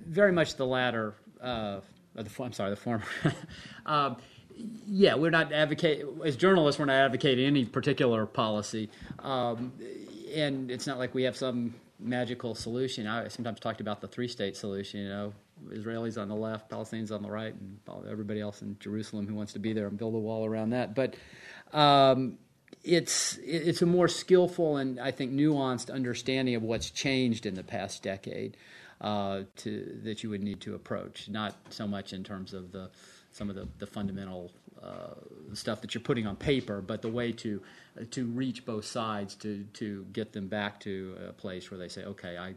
Very much the latter. The former. Yeah, we're not advocating, as journalists, we're not advocating any particular policy. And it's not like we have some magical solution. I sometimes talked about the three-state solution, Israelis on the left, Palestinians on the right, and everybody else in Jerusalem who wants to be there and build a wall around that. But it's a more skillful and, I think, nuanced understanding of what's changed in the past decade that you would need to approach, not so much in terms of some of the fundamental stuff that you're putting on paper, but the way to reach both sides to get them back to a place where they say, okay, I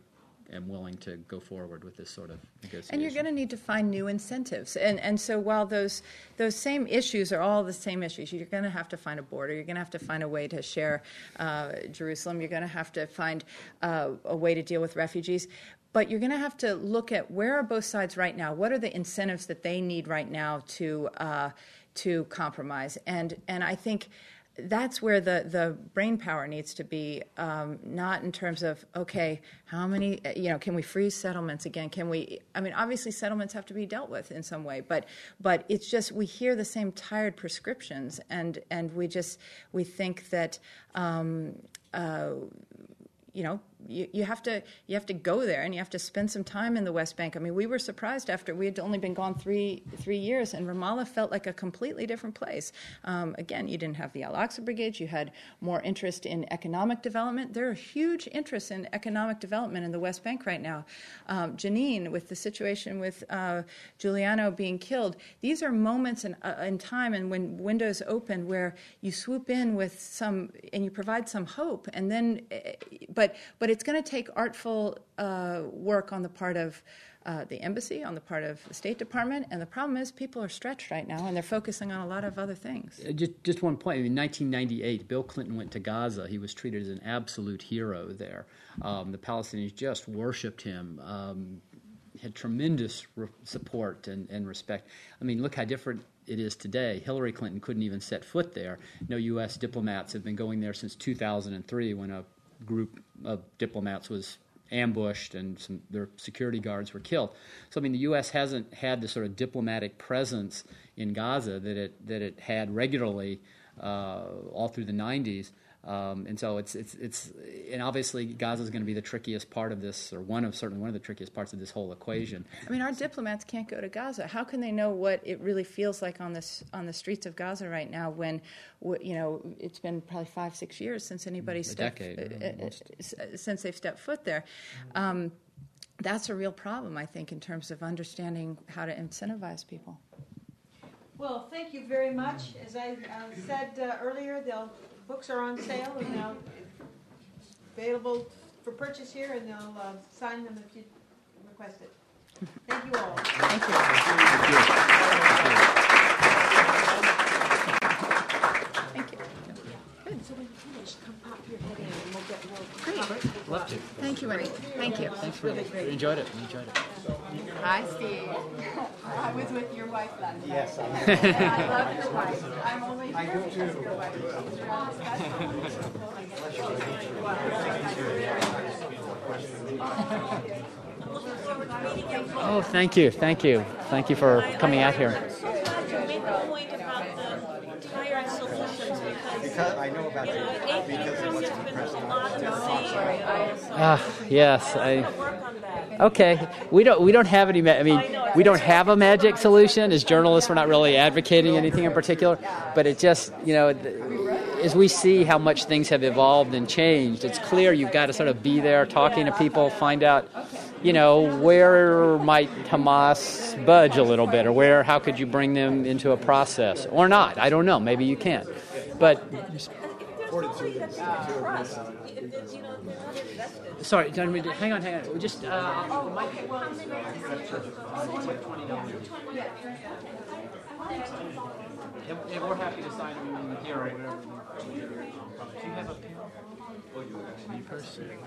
am willing to go forward with this sort of negotiation. And you're going to need to find new incentives. And so while those same issues are all the same issues, you're going to have to find a border. You're going to have to find a way to share Jerusalem. You're going to have to find a way to deal with refugees. But you're going to have to look at where are both sides right now. What are the incentives that they need right now to compromise? And I think that's where the brain power needs to be, not in terms of, okay, how many, can we freeze settlements again? Obviously settlements have to be dealt with in some way, but it's just, we hear the same tired prescriptions, and we think that, you have to go there, and you have to spend some time in the West Bank. I mean, we were surprised after we had only been gone three years, and Ramallah felt like a completely different place. Again, you didn't have the Al-Aqsa brigades. You had more interest in economic development. There are huge interests in economic development in the West Bank right now. Jenin, with the situation with Giuliano being killed, these are moments in time and when windows open where you swoop in with some, and you provide some hope, and then, but it's going to take artful work on the part of the embassy, on the part of the State Department, and the problem is people are stretched right now, and they're focusing on a lot of other things. Just one point. In 1998, Bill Clinton went to Gaza. He was treated as an absolute hero there. The Palestinians just worshipped him, had tremendous support and respect. I mean, look how different it is today. Hillary Clinton couldn't even set foot there. No U.S. diplomats have been going there since 2003 when a group of diplomats was ambushed and their security guards were killed. So, I mean, the U.S. hasn't had the sort of diplomatic presence in Gaza that it had regularly all through the 90s. And so it's and obviously Gaza is going to be the trickiest part of this, or certainly one of the trickiest parts of this whole equation. I mean, our diplomats can't go to Gaza. How can they know what it really feels like on the streets of Gaza right now when, it's been probably 5-6 years since anybody's since they've stepped foot there. That's a real problem, I think, in terms of understanding how to incentivize people. Well, thank you very much. As I said earlier, books are on sale and now available for purchase here, and they'll sign them if you request it. Thank you all. Thank you. Thank you. Good. So when you finish, come pop your head in and we'll get more. Great. Love to. Thank you, Winnie. Thank you. Thanks for it. Enjoyed it. Hi, Steve. I was with your wife last night. Yes, I I love your wife. I'm only here because of your wife. Oh, thank you for coming out here. Make a point about the tired solutions because I know about it because of what's there's a lot to say. Yes, Work on that. Okay, we don't have any. We don't have a magic solution. As journalists, we're not really advocating anything in particular. But it just, as we see how much things have evolved and changed, it's clear you've got to sort of be there, talking to people, find out, where might Hamas budge a little bit, or how could you bring them into a process, or not? I don't know. Maybe you can't. But sorry, hang on. We just and we're happy to sign them here or whatever. Do you have a pen? Me personally.